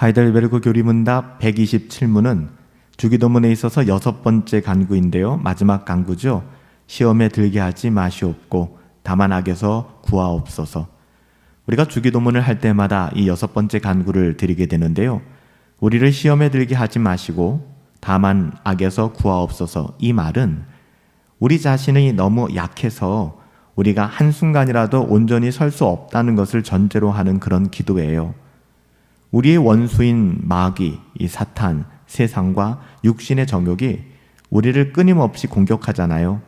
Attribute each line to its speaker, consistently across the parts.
Speaker 1: 하이델베르그 교리문답 127문은 주기도문에 있어서 6번째 간구인데요. 마지막 간구죠. 시험에 들게 하지 마시옵고 다만 악에서 구하옵소서. 우리가 주기도문을 할 때마다 이 6번째 간구를 드리게 되는데요. 우리를 시험에 들게 하지 마시고 다만 악에서 구하옵소서. 이 말은 우리 자신이 너무 약해서 우리가 한순간이라도 온전히 설 수 없다는 것을 전제로 하는 그런 기도예요. 우리의 원수인 마귀, 이 사탄, 세상과 육신의 정욕이 우리를 끊임없이 공격하잖아요.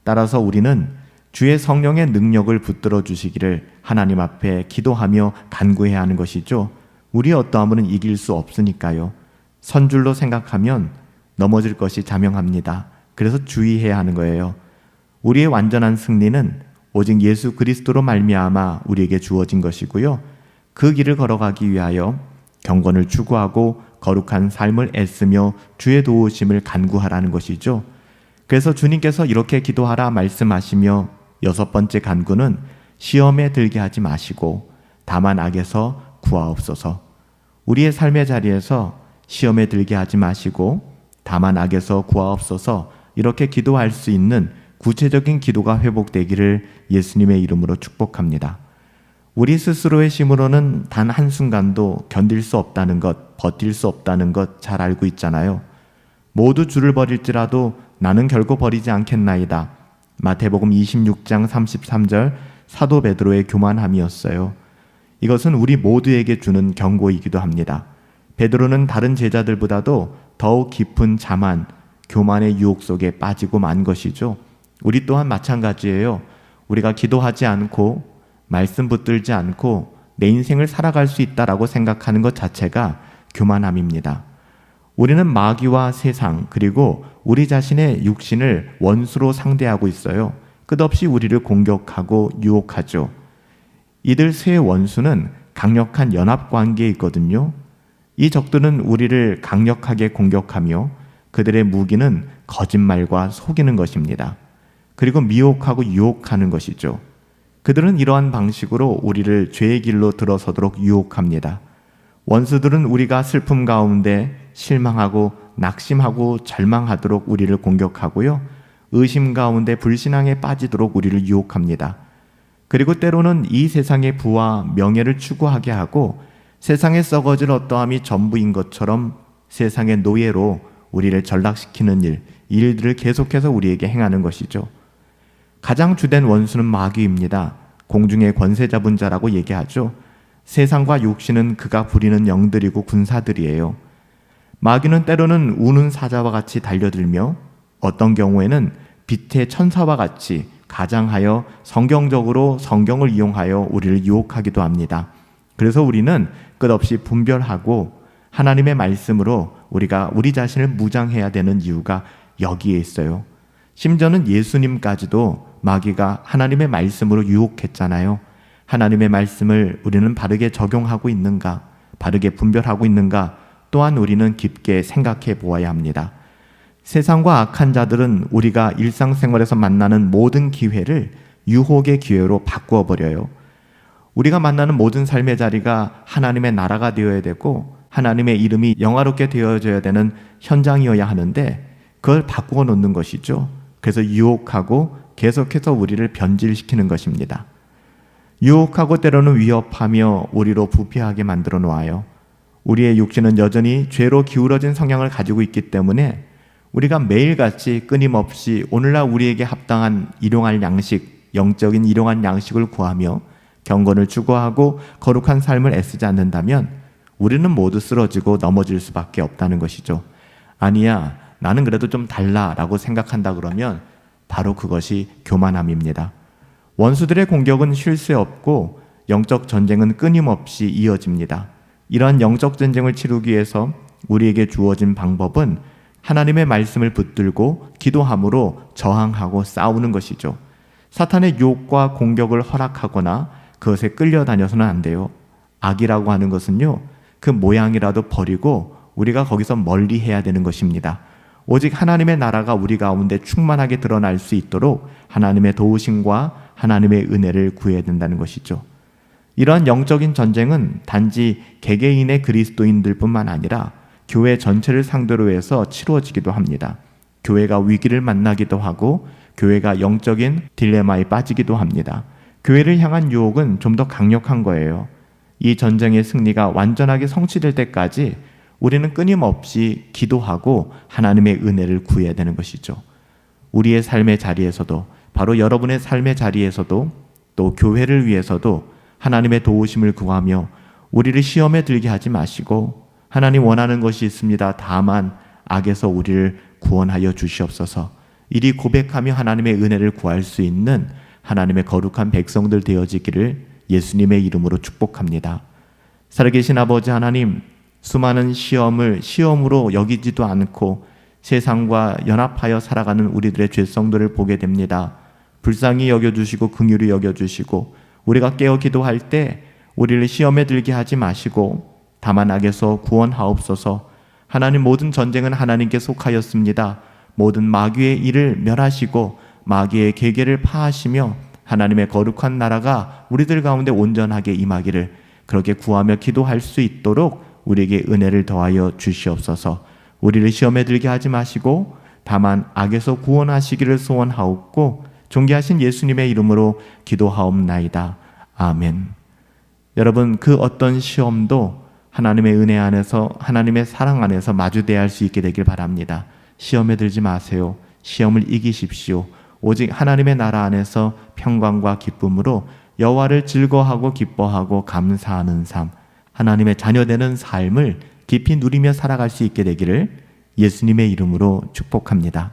Speaker 1: 따라서 우리는 주의 성령의 능력을 붙들어 주시기를 하나님 앞에 기도하며 간구해야 하는 것이죠. 우리의 어떠함은 이길 수 없으니까요. 선줄로 생각하면 넘어질 것이 자명합니다. 그래서 주의해야 하는 거예요. 우리의 완전한 승리는 오직 예수 그리스도로 말미암아 우리에게 주어진 것이고요. 그 길을 걸어가기 위하여 경건을 추구하고 거룩한 삶을 애쓰며 주의 도우심을 간구하라는 것이죠. 그래서 주님께서 이렇게 기도하라 말씀하시며 6번째 간구는 시험에 들게 하지 마시고 다만 악에서 구하옵소서. 우리의 삶의 자리에서 시험에 들게 하지 마시고 다만 악에서 구하옵소서, 이렇게 기도할 수 있는 구체적인 기도가 회복되기를 예수님의 이름으로 축복합니다. 우리 스스로의 힘으로는 단 한순간도 견딜 수 없다는 것, 버틸 수 없다는 것 잘 알고 있잖아요. 모두 주를 버릴지라도 나는 결코 버리지 않겠나이다. 마태복음 26장 33절 사도 베드로의 교만함이었어요. 이것은 우리 모두에게 주는 경고이기도 합니다. 베드로는 다른 제자들보다도 더욱 깊은 자만, 교만의 유혹 속에 빠지고 만 것이죠. 우리 또한 마찬가지예요. 우리가 기도하지 않고 말씀 붙들지 않고 내 인생을 살아갈 수 있다라고 생각하는 것 자체가 교만함입니다. 우리는 마귀와 세상 그리고 우리 자신의 육신을 원수로 상대하고 있어요. 끝없이 우리를 공격하고 유혹하죠. 이들 세 원수는 강력한 연합관계에 있거든요. 이 적들은 우리를 강력하게 공격하며 그들의 무기는 거짓말과 속이는 것입니다. 그리고 미혹하고 유혹하는 것이죠. 그들은 이러한 방식으로 우리를 죄의 길로 들어서도록 유혹합니다. 원수들은 우리가 슬픔 가운데 실망하고 낙심하고 절망하도록 우리를 공격하고요. 의심 가운데 불신앙에 빠지도록 우리를 유혹합니다. 그리고 때로는 이 세상의 부와 명예를 추구하게 하고 세상에 썩어질 어떠함이 전부인 것처럼 세상의 노예로 우리를 전락시키는 일들을 계속해서 우리에게 행하는 것이죠. 가장 주된 원수는 마귀입니다. 공중의 권세 잡은 자라고 얘기하죠. 세상과 육신은 그가 부리는 영들이고 군사들이에요. 마귀는 때로는 우는 사자와 같이 달려들며 어떤 경우에는 빛의 천사와 같이 가장하여 성경적으로 성경을 이용하여 우리를 유혹하기도 합니다. 그래서 우리는 끝없이 분별하고 하나님의 말씀으로 우리가 우리 자신을 무장해야 되는 이유가 여기에 있어요. 심지어는 예수님까지도 마귀가 하나님의 말씀으로 유혹했잖아요. 하나님의 말씀을 우리는 바르게 적용하고 있는가, 바르게 분별하고 있는가, 또한 우리는 깊게 생각해 보아야 합니다. 세상과 악한 자들은 우리가 일상생활에서 만나는 모든 기회를 유혹의 기회로 바꾸어 버려요. 우리가 만나는 모든 삶의 자리가 하나님의 나라가 되어야 되고 하나님의 이름이 영화롭게 되어져야 되는 현장이어야 하는데 그걸 바꾸어 놓는 것이죠. 그래서 유혹하고 계속해서 우리를 변질시키는 것입니다. 유혹하고 때로는 위협하며 우리로 부패하게 만들어 놓아요. 우리의 육신은 여전히 죄로 기울어진 성향을 가지고 있기 때문에 우리가 매일같이 끊임없이 오늘날 우리에게 합당한 일용할 양식, 영적인 일용할 양식을 구하며 경건을 추구하고 거룩한 삶을 애쓰지 않는다면 우리는 모두 쓰러지고 넘어질 수밖에 없다는 것이죠. 아니야, 나는 그래도 좀 달라 라고 생각한다 그러면 바로 그것이 교만함입니다. 원수들의 공격은 쉴 새 없고 영적 전쟁은 끊임없이 이어집니다. 이러한 영적 전쟁을 치르기 위해서 우리에게 주어진 방법은 하나님의 말씀을 붙들고 기도함으로 저항하고 싸우는 것이죠. 사탄의 유혹과 공격을 허락하거나 그것에 끌려다녀서는 안 돼요. 악이라고 하는 것은요, 그 모양이라도 버리고 우리가 거기서 멀리 해야 되는 것입니다. 오직 하나님의 나라가 우리 가운데 충만하게 드러날 수 있도록 하나님의 도우심과 하나님의 은혜를 구해야 된다는 것이죠. 이러한 영적인 전쟁은 단지 개개인의 그리스도인들뿐만 아니라 교회 전체를 상대로 해서 치루어지기도 합니다. 교회가 위기를 만나기도 하고 교회가 영적인 딜레마에 빠지기도 합니다. 교회를 향한 유혹은 좀 더 강력한 거예요. 이 전쟁의 승리가 완전하게 성취될 때까지 우리는 끊임없이 기도하고 하나님의 은혜를 구해야 되는 것이죠. 우리의 삶의 자리에서도, 바로 여러분의 삶의 자리에서도, 또 교회를 위해서도 하나님의 도우심을 구하며 우리를 시험에 들게 하지 마시고, 하나님 원하는 것이 있습니다. 다만 악에서 우리를 구원하여 주시옵소서. 이리 고백하며 하나님의 은혜를 구할 수 있는 하나님의 거룩한 백성들 되어지기를 예수님의 이름으로 축복합니다. 살아계신 아버지 하나님, 수많은 시험을 시험으로 여기지도 않고 세상과 연합하여 살아가는 우리들의 죄성들을 보게 됩니다. 불쌍히 여겨주시고 긍휼히 여겨주시고, 우리가 깨어 기도할 때 우리를 시험에 들게 하지 마시고 다만 악에서 구원하옵소서. 하나님, 모든 전쟁은 하나님께 속하였습니다. 모든 마귀의 일을 멸하시고 마귀의 계계를 파하시며 하나님의 거룩한 나라가 우리들 가운데 온전하게 임하기를 그렇게 구하며 기도할 수 있도록 우리에게 은혜를 더하여 주시옵소서. 우리를 시험에 들게 하지 마시고 다만 악에서 구원하시기를 소원하옵고 존귀하신 예수님의 이름으로 기도하옵나이다. 아멘. 여러분, 그 어떤 시험도 하나님의 은혜 안에서, 하나님의 사랑 안에서 마주대할 수 있게 되길 바랍니다. 시험에 들지 마세요. 시험을 이기십시오. 오직 하나님의 나라 안에서 평강과 기쁨으로 여호와를 즐거워하고 기뻐하고 감사하는 삶, 하나님의 자녀되는 삶을 깊이 누리며 살아갈 수 있게 되기를 예수님의 이름으로 축복합니다.